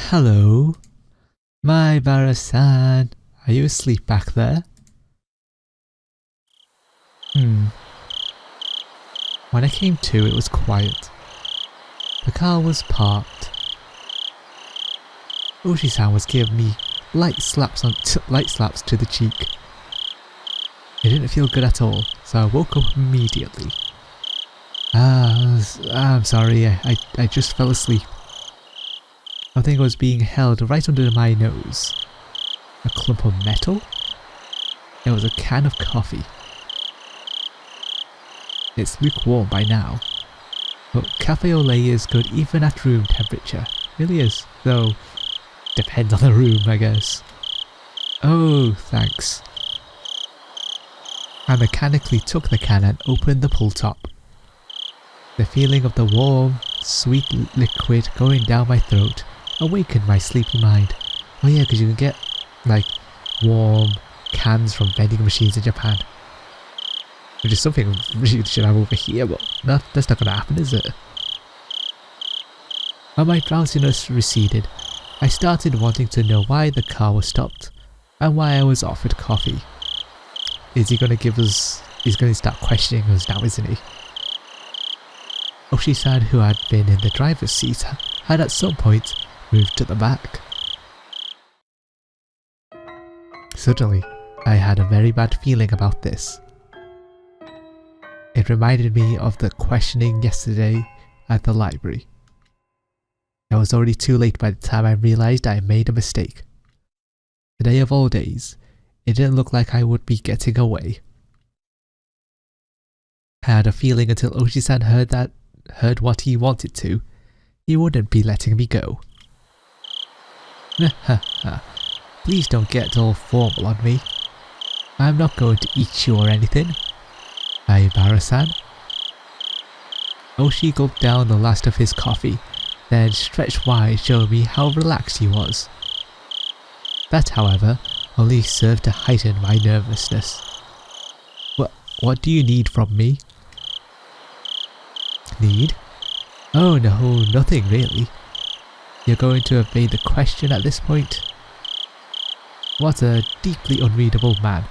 Hello? My Bara-san, are you asleep back there? When I came to, it was quiet. The car was parked. Ooshi-san was giving me light slaps to the cheek. It didn't feel good at all, so I woke up immediately. I'm sorry, I just fell asleep. Something was being held right under my nose. A clump of metal? It was a can of coffee. It's lukewarm by now, but cafe au lait is good even at room temperature. Really is, though depends on the room, I guess. Oh, thanks. I mechanically took the can and opened the pull top. The feeling of the warm, sweet liquid going down my throat awakened my sleepy mind. Oh yeah, because you can get like warm cans from vending machines in Japan. Which is something we should have over here, but that's not going to happen, is it? When my drowsiness receded, I started wanting to know why the car was stopped and why I was offered coffee. Is he going to give us... He's going to start questioning us now, isn't he? Ooshi-san, who had been in the driver's seat, had at some point moved to the back. Suddenly, I had a very bad feeling about this. It reminded me of the questioning yesterday at the library. It was already too late by the time I realised I had made a mistake. Today of all days, it didn't look like I would be getting away. I had a feeling until Ooshi-san heard what he wanted to, he wouldn't be letting me go. Please don't get all formal on me. I'm not going to eat you or anything. Hi, Bara-san. Ooshi gulped down the last of his coffee, then stretched wide, showing me how relaxed he was. That, however, only served to heighten my nervousness. What do you need from me? Need? Oh no, nothing really. You're going to evade the question at this point? What a deeply unreadable man.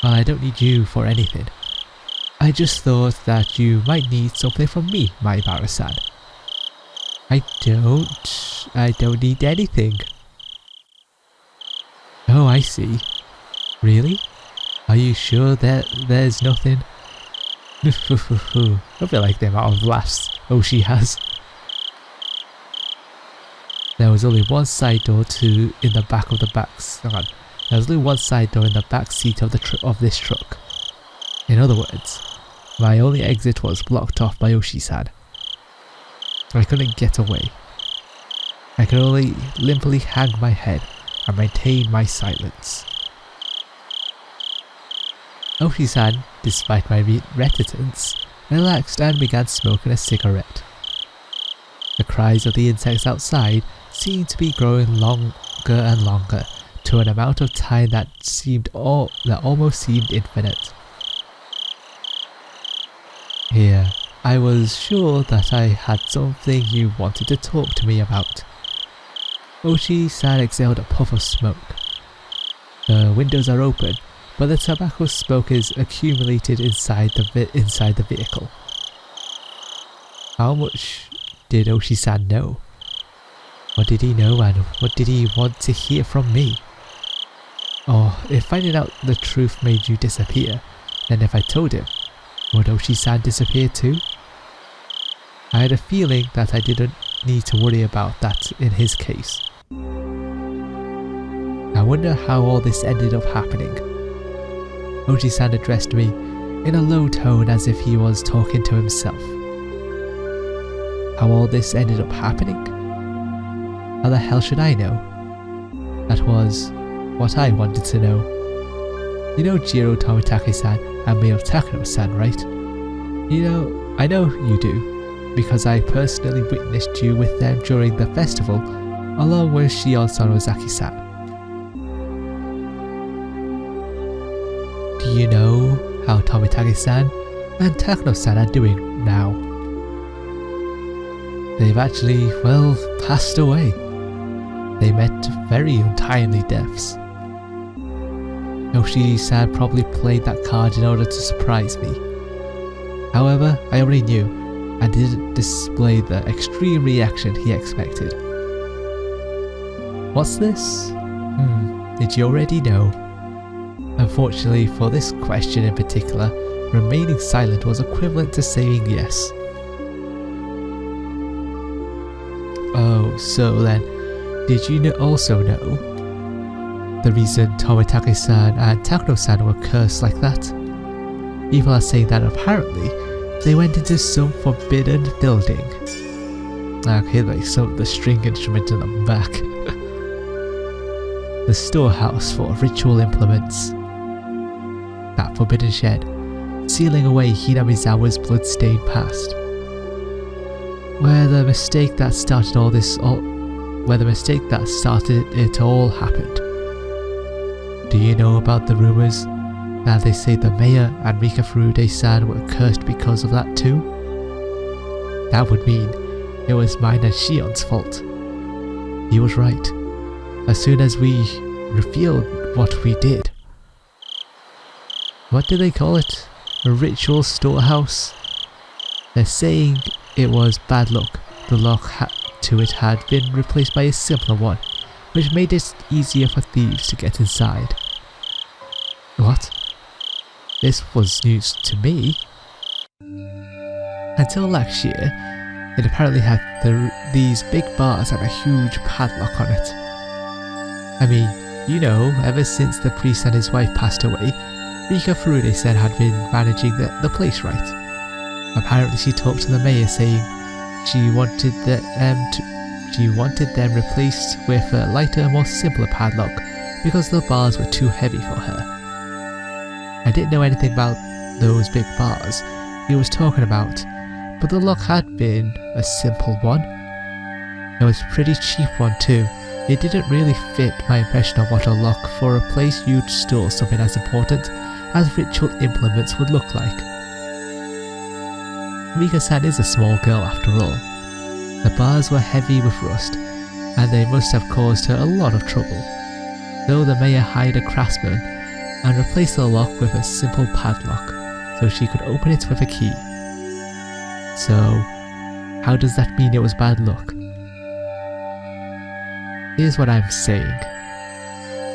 Well, I don't need you for anything. I just thought that you might need something from me, my Bara-san. I don't need anything. Oh, I see. Really? Are you sure that there's nothing? I feel like the amount of laughs Ooshi has. There was only one side door in the back of the backs. Hang on. There was only one side door in the back seat of this truck. In other words, my only exit was blocked off by Ooshi-san. I couldn't get away. I could only limply hang my head and maintain my silence. Ooshi-san, despite my reticence, relaxed and began smoking a cigarette. The cries of the insects outside seemed to be growing longer and longer, to an amount of time that almost seemed infinite. Here, I was sure that I had something you wanted to talk to me about. Ooshi-san exhaled a puff of smoke. The windows are open, but the tobacco smoke is accumulated inside the vehicle. How much did Ooshi-san know? What did he know and what did he want to hear from me? Or if finding out the truth made you disappear, then if I told him, would Ooshi-san disappear too? I had a feeling that I didn't need to worry about that in his case. I wonder how all this ended up happening. Ooshi-san addressed me in a low tone as if he was talking to himself. How all this ended up happening? How the hell should I know? That was what I wanted to know. You know Jiro Tomitake-san and Mio Takano-san, right? I know you do, because I personally witnessed you with them during the festival, along with Shion Sonozaki-san. Do you know how Tomitake-san and Takano-san are doing now? They've actually, passed away. They met very untimely deaths. Ooshi-san probably played that card in order to surprise me. However, I already knew and didn't display the extreme reaction he expected. What's this? Did you already know? Unfortunately for this question in particular, remaining silent was equivalent to saying yes. Oh, so then, did you also know the reason Tomitake-san and Takano-san were cursed like that? People are saying that apparently they went into some forbidden building. Okay, like the string instrument in the back. The storehouse for ritual implements. That forbidden shed, sealing away Hinamizawa's blood-stained past. Where the mistake that started it all happened. Do you know about the rumours that they say the mayor and Rika Furude-san were cursed because of that too? That would mean it was mine and Shion's fault. He was right. As soon as we revealed what we did. What do they call it? A ritual storehouse? They're saying it was bad luck. The lock to it had been replaced by a simpler one, which made it easier for thieves to get inside. What? This was news to me. Until last year, it apparently had these big bars and a huge padlock on it. I mean, you know, ever since the priest and his wife passed away, Rika Furude-san had been managing the place right. Apparently she talked to the mayor saying she wanted them replaced with a lighter, more simpler padlock because the bars were too heavy for her. I didn't know anything about those big bars he was talking about, but the lock had been a simple one. It was a pretty cheap one too. It didn't really fit my impression of what a lock for a place you'd store something as important as ritual implements would look like. Rika-san is a small girl after all. The bars were heavy with rust, and they must have caused her a lot of trouble, though the mayor hired a craftsman and replaced the lock with a simple padlock so she could open it with a key. So, how does that mean it was bad luck? Here's what I'm saying.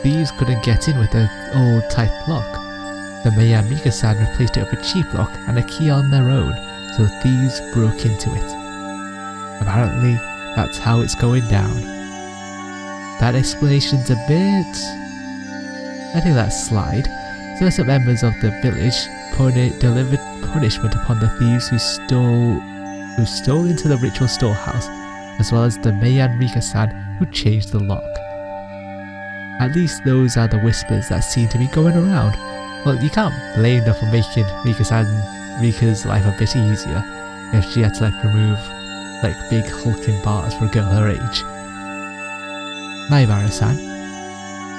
Thieves couldn't get in with the old tight lock. The mayor and Mika-san replaced it with a cheap lock and a key on their own, so thieves broke into it. Apparently, that's how it's going down. That explanation's a bit... I think that's slide. Certain members of the village delivered punishment upon the thieves who stole into the ritual storehouse, as well as the mayor and Rika-san who changed the lock. At least those are the whispers that seem to be going around. Well, you can't blame them for making Rika's life a bit easier if she had to remove big hulking bars for a girl her age. Maibara-san,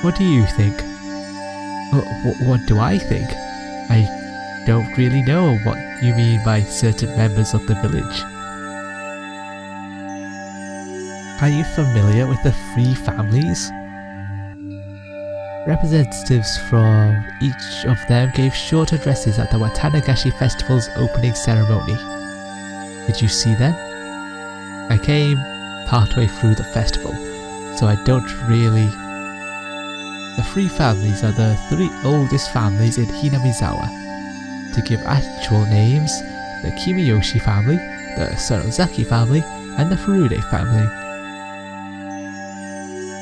what do you think? What do I think? I don't really know what you mean by certain members of the village. Are you familiar with the three families? Representatives from each of them gave short addresses at the Watanagashi festival's opening ceremony. Did you see them? I came partway through the festival, so I don't really... The three families are the three oldest families in Hinamizawa. To give actual names, the Kimiyoshi family, the Sonozaki family, and the Furude family.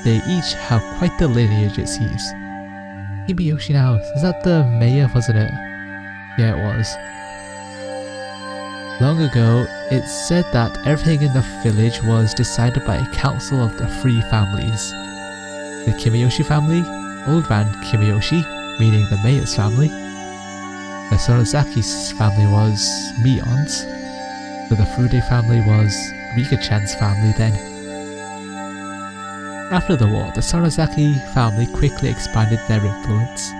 They each have quite the lineage, it seems. Kimiyoshi now, is that the mayor, wasn't it? Yeah, it was. Long ago, it said that everything in the village was decided by a council of the three families. The Kimiyoshi family, Old Man Kimiyoshi, meaning the mayor's family. The Sonozaki's family was Mion's, so the Furude family was Rika-chan's family then. After the war, the Sonozaki family quickly expanded their influence.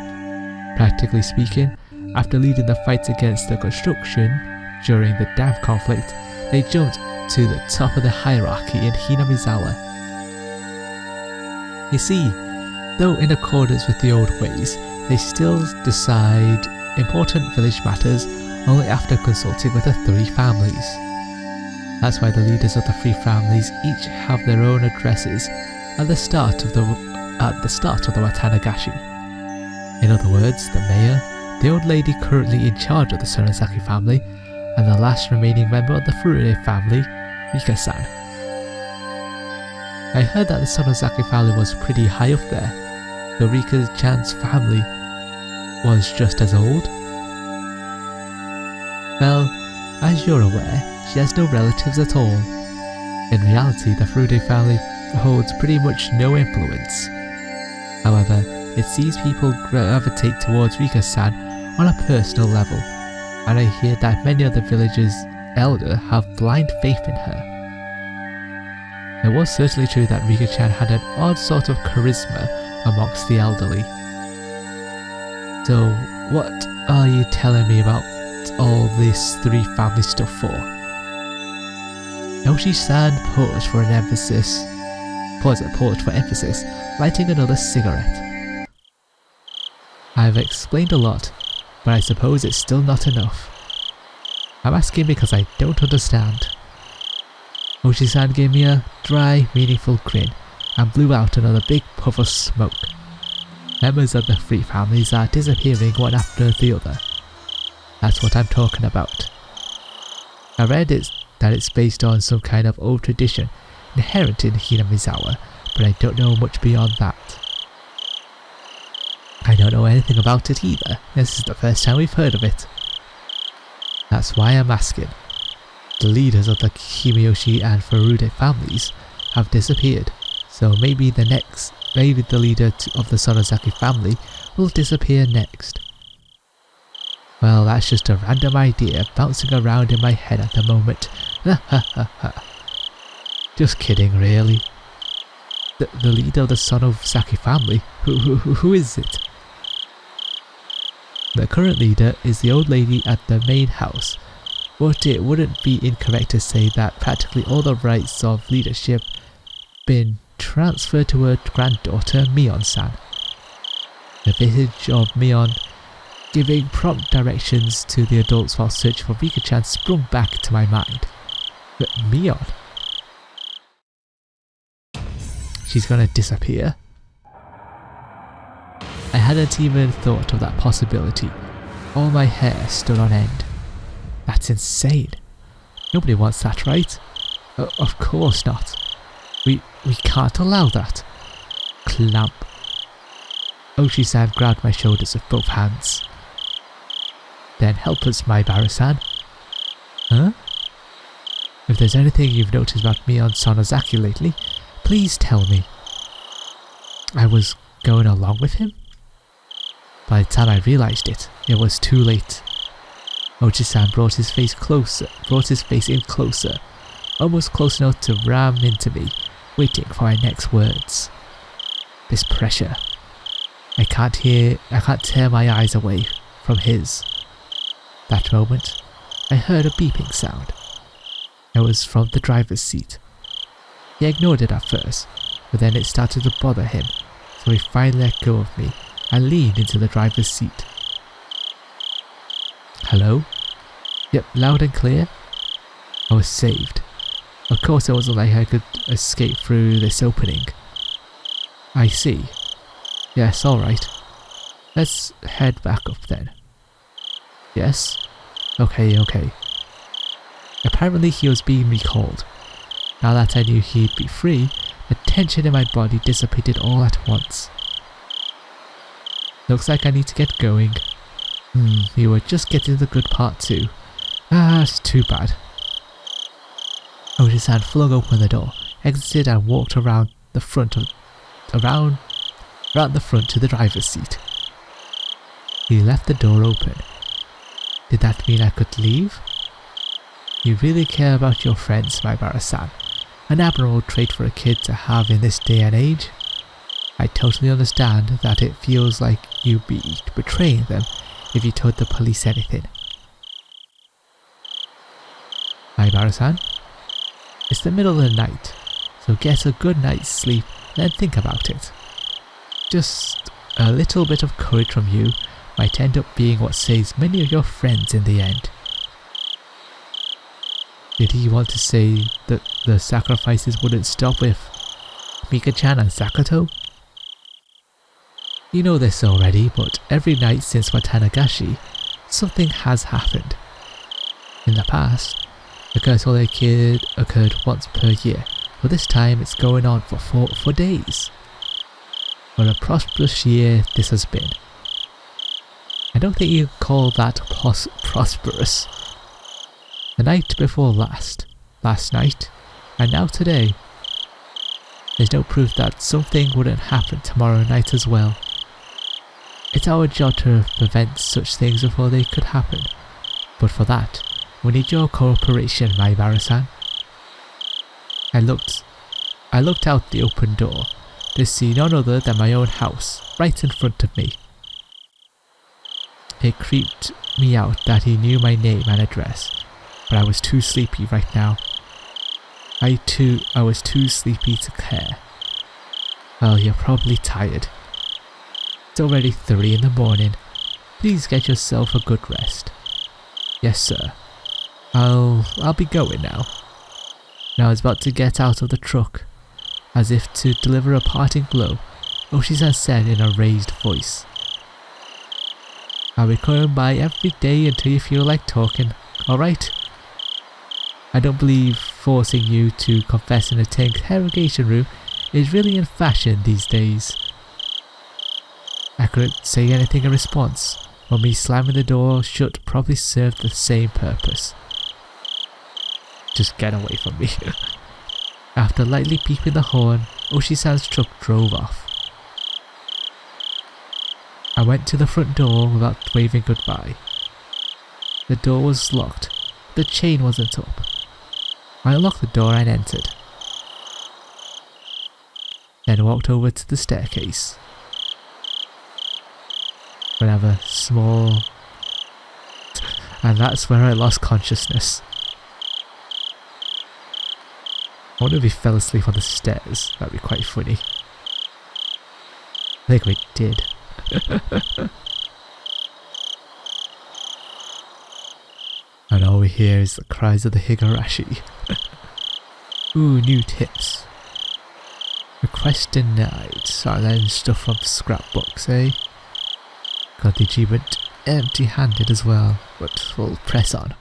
Practically speaking, after leading the fights against the construction during the dam conflict, they jumped to the top of the hierarchy in Hinamizawa. You see, though in accordance with the old ways, they still decide important village matters only after consulting with the 3 families. That's why the leaders of the 3 families each have their own addresses at the start of the Watanagashi. In other words, the mayor, the old lady currently in charge of the Sonozaki family, and the last remaining member of the Furude family, Rika-san. I heard that the Sonozaki family was pretty high up there, though Rika-chan's family was just as old. Well, as you're aware, she has no relatives at all. In reality, the Furude family holds pretty much no influence. However, it seems people gravitate towards Rika-san on a personal level, and I hear that many of the village's elder have blind faith in her. It was certainly true that Rika-chan had an odd sort of charisma amongst the elderly. So, what are you telling me about all this 3 family stuff for? Ooshi-san paused for emphasis, lighting another cigarette. I've explained a lot, but I suppose it's still not enough. I'm asking because I don't understand. Ooshi-san gave me a dry, meaningful grin and blew out another big puff of smoke. Members of the 3 families are disappearing one after the other. That's what I'm talking about. I read that it's based on some kind of old tradition inherent in Hinamizawa, but I don't know much beyond that. I don't know anything about it either. This is the first time we've heard of it. That's why I'm asking. The leaders of the Kimiyoshi and Furude families have disappeared, so maybe the leader of the Sonozaki family will disappear next. Well, that's just a random idea bouncing around in my head at the moment. Just kidding, really. The leader of the Sonozaki family? Who is it? The current leader is the old lady at the main house, but it wouldn't be incorrect to say that practically all the rights of leadership been transferred to her granddaughter Mion-san. The visage of Mion giving prompt directions to the adults while searching for Rika-chan sprung back to my mind. But Mion? She's gonna disappear? I hadn't even thought of that possibility. All my hair stood on end. That's insane. Nobody wants that, right? Of course not. We can't allow that. Clamp. Ooshi-san grabbed my shoulders with both hands. Then help us, Maibara-san. Huh? If there's anything you've noticed about me on Sonozaki lately, please tell me. I was going along with him? By the time I realized it, it was too late. Ooshi-san brought his face in closer, almost close enough to ram into me, waiting for my next words. This pressure. I can't tear my eyes away from his. That moment, I heard a beeping sound. It was from the driver's seat. He ignored it at first, but then it started to bother him, so he finally let go of me and leaned into the driver's seat. Hello? Yep, loud and clear. I was saved. Of course it wasn't like I could escape through this opening. I see. Yes, alright. Let's head back up then. Yes? Okay. Apparently he was being recalled. Now that I knew he'd be free, the tension in my body dissipated all at once. Looks like I need to get going. You were just getting to the good part too. It's too bad. Ooshi-san flung open the door, exited and walked around the front to the driver's seat. He left the door open. Did that mean I could leave? You really care about your friends, Maibara-san. An admirable trait for a kid to have in this day and age. I totally understand that it feels like you'd be betraying them if you told the police anything. Maibara-san? It's the middle of the night, so get a good night's sleep, then think about it. Just a little bit of courage from you might end up being what saves many of your friends in the end. Did he want to say that the sacrifices wouldn't stop with Mika-chan and Sakato? You know this already, but every night since Watanagashi, something has happened. In the past, the Curse Holiday Kid occurred once per year, but this time it's going on for days. What a prosperous year this has been. I don't think you can call that prosperous. The night before last night, and now today. There's no proof that something wouldn't happen tomorrow night as well. It's our job to prevent such things before they could happen, but for that, we need your cooperation, my Maibara-san. I looked out the open door to see none other than my own house right in front of me. It creeped me out that he knew my name and address, but I was too sleepy right now. I was too sleepy to care. Well, you're probably tired. It's already 3 in the morning. Please get yourself a good rest. Yes, sir. I'll be going now. And I was about to get out of the truck. As if to deliver a parting blow, Ooshi-san said in a raised voice, I'll be coming by every day until you feel like talking, alright? I don't believe forcing you to confess in a interrogation room is really in fashion these days. I couldn't say anything in response, but me slamming the door shut probably served the same purpose. Just get away from me. After lightly peeping the horn, Ooshi-san's truck drove off. I went to the front door without waving goodbye. The door was locked, the chain wasn't up. I unlocked the door and entered. Then walked over to the staircase. Whatever, small... And that's where I lost consciousness. I wonder if he fell asleep on the stairs. That'd be quite funny. I think we did. And all we hear is the cries of the Higurashi. Ooh, new tips. Request denied. Silent stuff from scrapbooks, eh? God, the G went empty-handed as well, but we'll press on.